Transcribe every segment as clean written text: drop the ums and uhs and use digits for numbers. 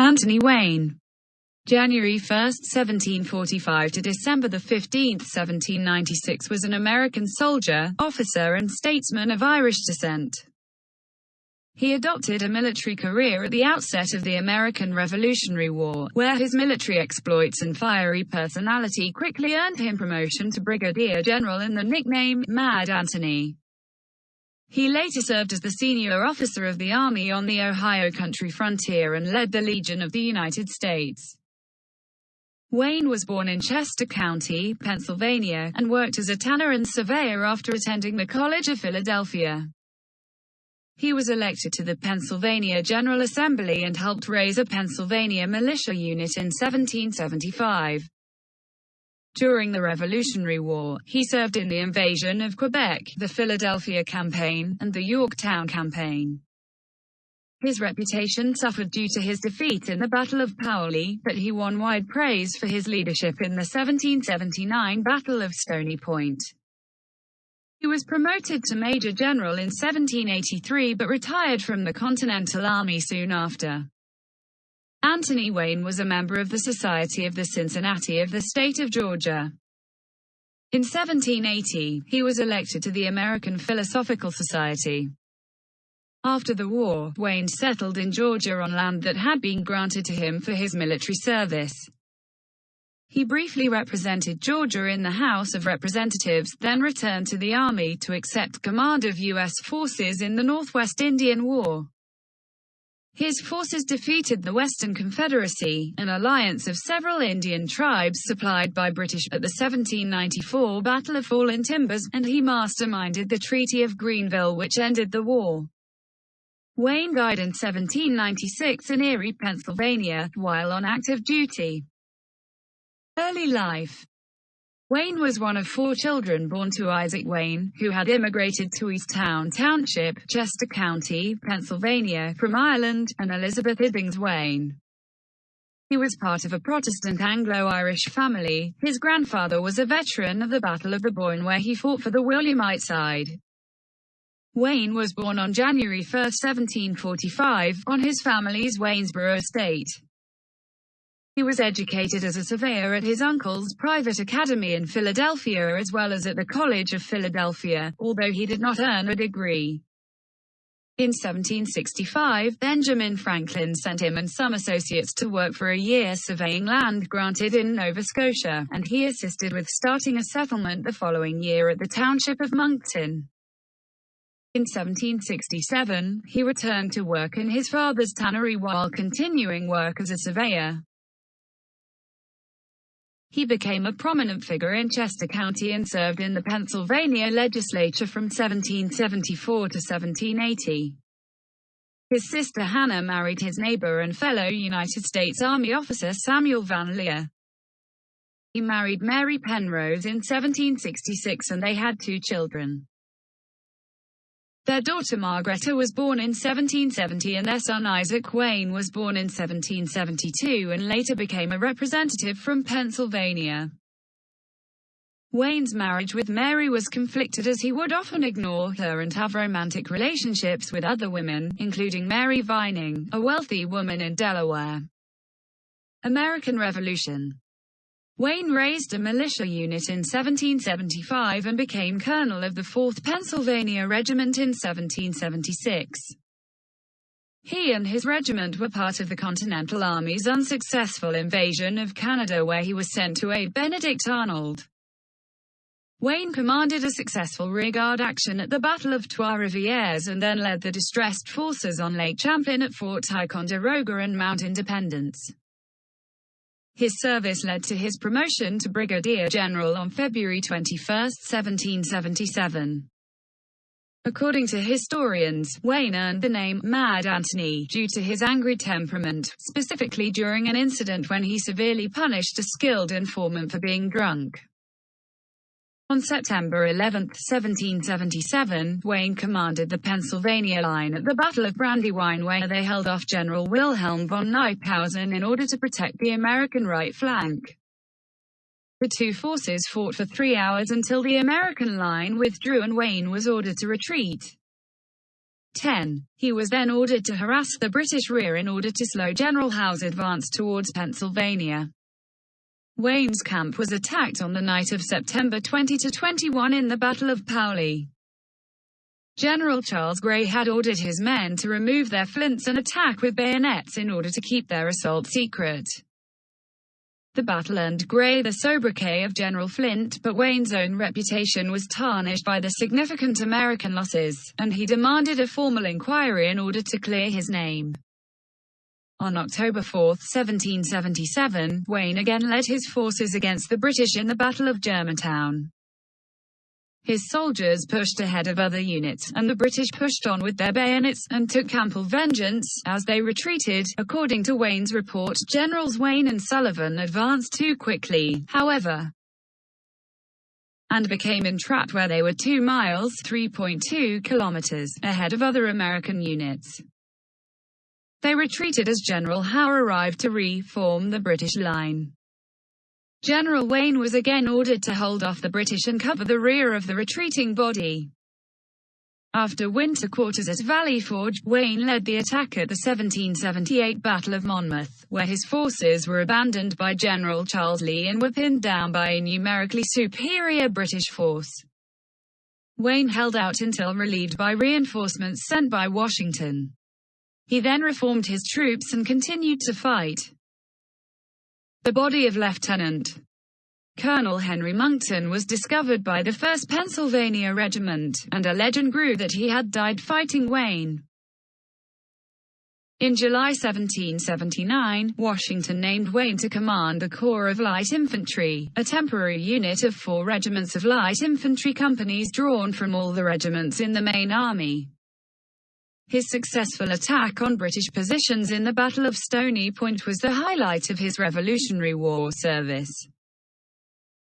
Anthony Wayne. January 1, 1745 to December 15, 1796 was an American soldier, officer and statesman of Irish descent. He adopted a military career at the outset of the American Revolutionary War, where his military exploits and fiery personality quickly earned him promotion to brigadier general and the nickname Mad Anthony. He later served as the senior officer of the Army on the Ohio country frontier and led the Legion of the United States. Wayne was born in Chester County, Pennsylvania, and worked as a tanner and surveyor after attending the College of Philadelphia. He was elected to the Pennsylvania General Assembly and helped raise a Pennsylvania militia unit in 1775. During the Revolutionary War, he served in the invasion of Quebec, the Philadelphia Campaign, and the Yorktown Campaign. His reputation suffered due to his defeat in the Battle of Paoli, but he won wide praise for his leadership in the 1779 Battle of Stony Point. He was promoted to Major General in 1783 but retired from the Continental Army soon after. Anthony Wayne was a member of the Society of the Cincinnati of the state of Georgia. In 1780, he was elected to the American Philosophical Society. After the war, Wayne settled in Georgia on land that had been granted to him for his military service. He briefly represented Georgia in the House of Representatives, then returned to the Army to accept command of U.S. forces in the Northwest Indian War. His forces defeated the Western Confederacy, an alliance of several Indian tribes supplied by British, at the 1794 Battle of Fallen Timbers, and he masterminded the Treaty of Greenville which ended the war. Wayne died in 1796 in Erie, Pennsylvania, while on active duty. Early life. Wayne was one of 4 children born to Isaac Wayne, who had immigrated to Easttown Township, Chester County, Pennsylvania, from Ireland, and Elizabeth Ibbings Wayne. He was part of a Protestant Anglo-Irish family. His grandfather was a veteran of the Battle of the Boyne where he fought for the Williamite side. Wayne was born on January 1, 1745, on his family's Waynesboro estate. He was educated as a surveyor at his uncle's private academy in Philadelphia as well as at the College of Philadelphia, although he did not earn a degree. In 1765, Benjamin Franklin sent him and some associates to work for a year surveying land granted in Nova Scotia, and he assisted with starting a settlement the following year at the township of Moncton. In 1767, he returned to work in his father's tannery while continuing work as a surveyor. He became a prominent figure in Chester County and served in the Pennsylvania legislature from 1774 to 1780. His sister Hannah married his neighbor and fellow United States Army officer Samuel Van Leer. He married Mary Penrose in 1766 and they had 2 children. Their daughter Margaretta was born in 1770 and their son Isaac Wayne was born in 1772 and later became a representative from Pennsylvania. Wayne's marriage with Mary was conflicted as he would often ignore her and have romantic relationships with other women, including Mary Vining, a wealthy woman in Delaware. American Revolution. Wayne raised a militia unit in 1775 and became colonel of the 4th Pennsylvania Regiment in 1776. He and his regiment were part of the Continental Army's unsuccessful invasion of Canada where he was sent to aid Benedict Arnold. Wayne commanded a successful rearguard action at the Battle of Trois-Rivières and then led the distressed forces on Lake Champlain at Fort Ticonderoga and Mount Independence. His service led to his promotion to brigadier general on February 21, 1777. According to historians, Wayne earned the name Mad Anthony due to his angry temperament, specifically during an incident when he severely punished a skilled informant for being drunk. On September 11, 1777, Wayne commanded the Pennsylvania line at the Battle of Brandywine where they held off General Wilhelm von Knyphausen in order to protect the American right flank. The 2 forces fought for 3 hours until the American line withdrew and Wayne was ordered to retreat. 10. He was then ordered to harass the British rear in order to slow General Howe's advance towards Pennsylvania. Wayne's camp was attacked on the night of September 20–21 in the Battle of Paoli. General Charles Gray had ordered his men to remove their flints and attack with bayonets in order to keep their assault secret. The battle earned Gray the sobriquet of General Flint, but Wayne's own reputation was tarnished by the significant American losses, and he demanded a formal inquiry in order to clear his name. On October 4, 1777, Wayne again led his forces against the British in the Battle of Germantown. His soldiers pushed ahead of other units, and the British pushed on with their bayonets, and took ample vengeance. As they retreated, according to Wayne's report, Generals Wayne and Sullivan advanced too quickly, however, and became entrapped where they were 2 miles (3.2 kilometers) ahead of other American units. They retreated as General Howe arrived to re-form the British line. General Wayne was again ordered to hold off the British and cover the rear of the retreating body. After winter quarters at Valley Forge, Wayne led the attack at the 1778 Battle of Monmouth, where his forces were abandoned by General Charles Lee and were pinned down by a numerically superior British force. Wayne held out until relieved by reinforcements sent by Washington. He then reformed his troops and continued to fight. The body of Lieutenant Colonel Henry Monckton was discovered by the 1st Pennsylvania Regiment, and a legend grew that he had died fighting Wayne. In July 1779, Washington named Wayne to command a corps of light infantry, a temporary unit of 4 regiments of light infantry companies drawn from all the regiments in the main army. His successful attack on British positions in the Battle of Stony Point was the highlight of his Revolutionary War service.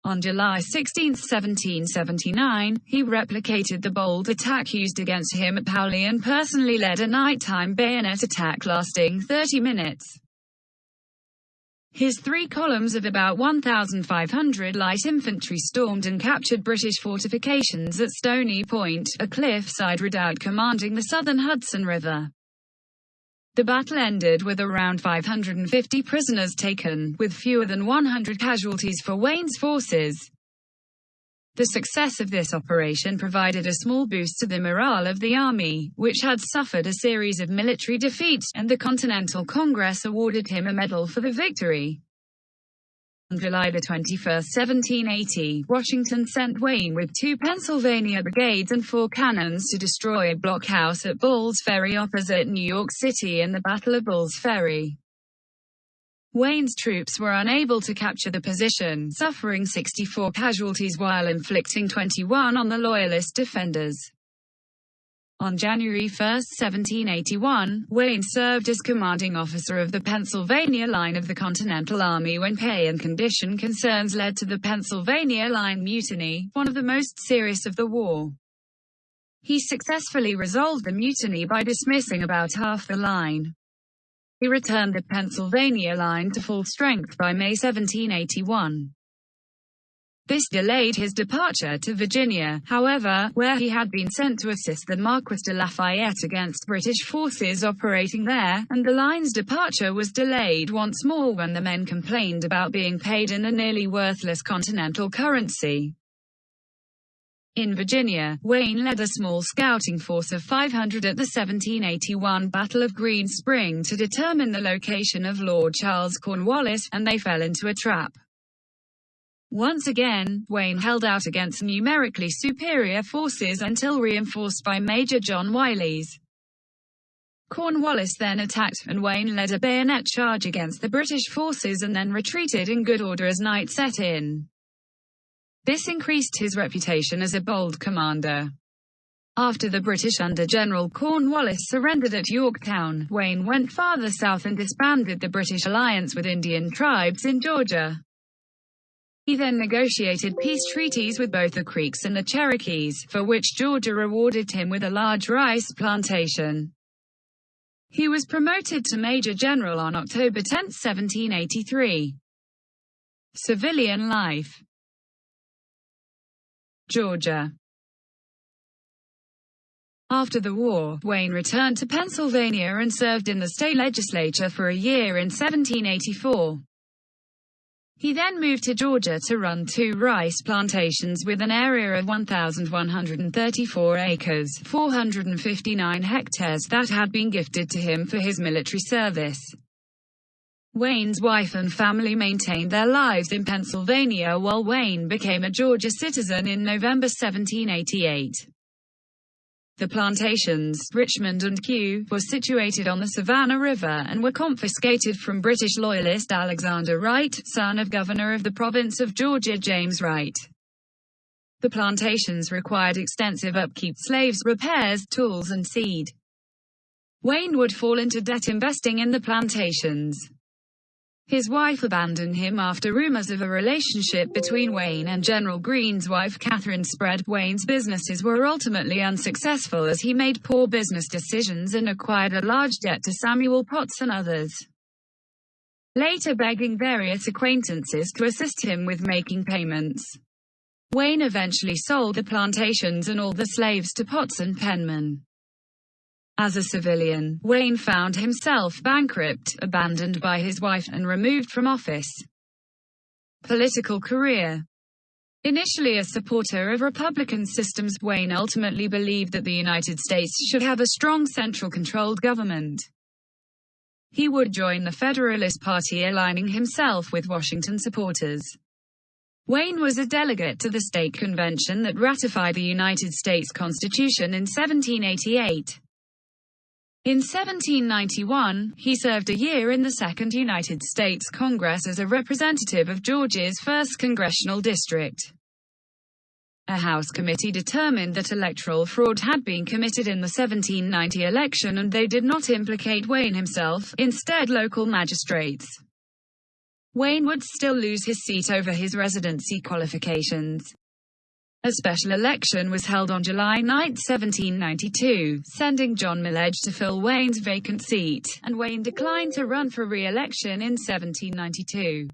On July 16, 1779, he replicated the bold attack used against him at Paoli and personally led a nighttime bayonet attack lasting 30 minutes. His 3 columns of about 1,500 light infantry stormed and captured British fortifications at Stony Point, a cliff-side redoubt commanding the southern Hudson River. The battle ended with around 550 prisoners taken, with fewer than 100 casualties for Wayne's forces. The success of this operation provided a small boost to the morale of the army, which had suffered a series of military defeats, and the Continental Congress awarded him a medal for the victory. On July 21, 1780, Washington sent Wayne with 2 Pennsylvania brigades and 4 cannons to destroy a blockhouse at Bull's Ferry opposite New York City in the Battle of Bull's Ferry. Wayne's troops were unable to capture the position, suffering 64 casualties while inflicting 21 on the Loyalist defenders. On January 1, 1781, Wayne served as commanding officer of the Pennsylvania Line of the Continental Army when pay and condition concerns led to the Pennsylvania Line Mutiny, one of the most serious of the war. He successfully resolved the mutiny by dismissing about half the line. He returned the Pennsylvania Line to full strength by May 1781. This delayed his departure to Virginia, however, where he had been sent to assist the Marquis de Lafayette against British forces operating there, and the line's departure was delayed once more when the men complained about being paid in the nearly worthless continental currency. In Virginia, Wayne led a small scouting force of 500 at the 1781 Battle of Green Spring to determine the location of Lord Charles Cornwallis, and they fell into a trap. Once again, Wayne held out against numerically superior forces until reinforced by Major John Wiley's. Cornwallis then attacked, and Wayne led a bayonet charge against the British forces and then retreated in good order as night set in. This increased his reputation as a bold commander. After the British under General Cornwallis surrendered at Yorktown, Wayne went farther south and disbanded the British alliance with Indian tribes in Georgia. He then negotiated peace treaties with both the Creeks and the Cherokees, for which Georgia rewarded him with a large rice plantation. He was promoted to Major General on October 10, 1783. Civilian life. Georgia. After the war, Wayne returned to Pennsylvania and served in the state legislature for a year in 1784. He then moved to Georgia to run 2 rice plantations with an area of 1,134 acres, 459 hectares, that had been gifted to him for his military service. Wayne's wife and family maintained their lives in Pennsylvania while Wayne became a Georgia citizen in November 1788. The plantations, Richmond and Kew, were situated on the Savannah River and were confiscated from British loyalist Alexander Wright, son of Governor of the province of Georgia James Wright. The plantations required extensive upkeep, slaves, repairs, tools and seed. Wayne would fall into debt investing in the plantations. His wife abandoned him after rumors of a relationship between Wayne and General Greene's wife Catherine spread. Wayne's businesses were ultimately unsuccessful as he made poor business decisions and acquired a large debt to Samuel Potts and others, later begging various acquaintances to assist him with making payments. Wayne eventually sold the plantations and all the slaves to Potts and Penman. As a civilian, Wayne found himself bankrupt, abandoned by his wife, and removed from office. Political career. Initially a supporter of Republican systems, Wayne ultimately believed that the United States should have a strong central-controlled government. He would join the Federalist Party, aligning himself with Washington supporters. Wayne was a delegate to the state convention that ratified the United States Constitution in 1788. In 1791, he served a year in the Second United States Congress as a representative of Georgia's 1st Congressional District. A House committee determined that electoral fraud had been committed in the 1790 election and they did not implicate Wayne himself, instead local magistrates. Wayne would still lose his seat over his residency qualifications. A special election was held on July 9, 1792, sending John Milledge to fill Wayne's vacant seat, and Wayne declined to run for re-election in 1792.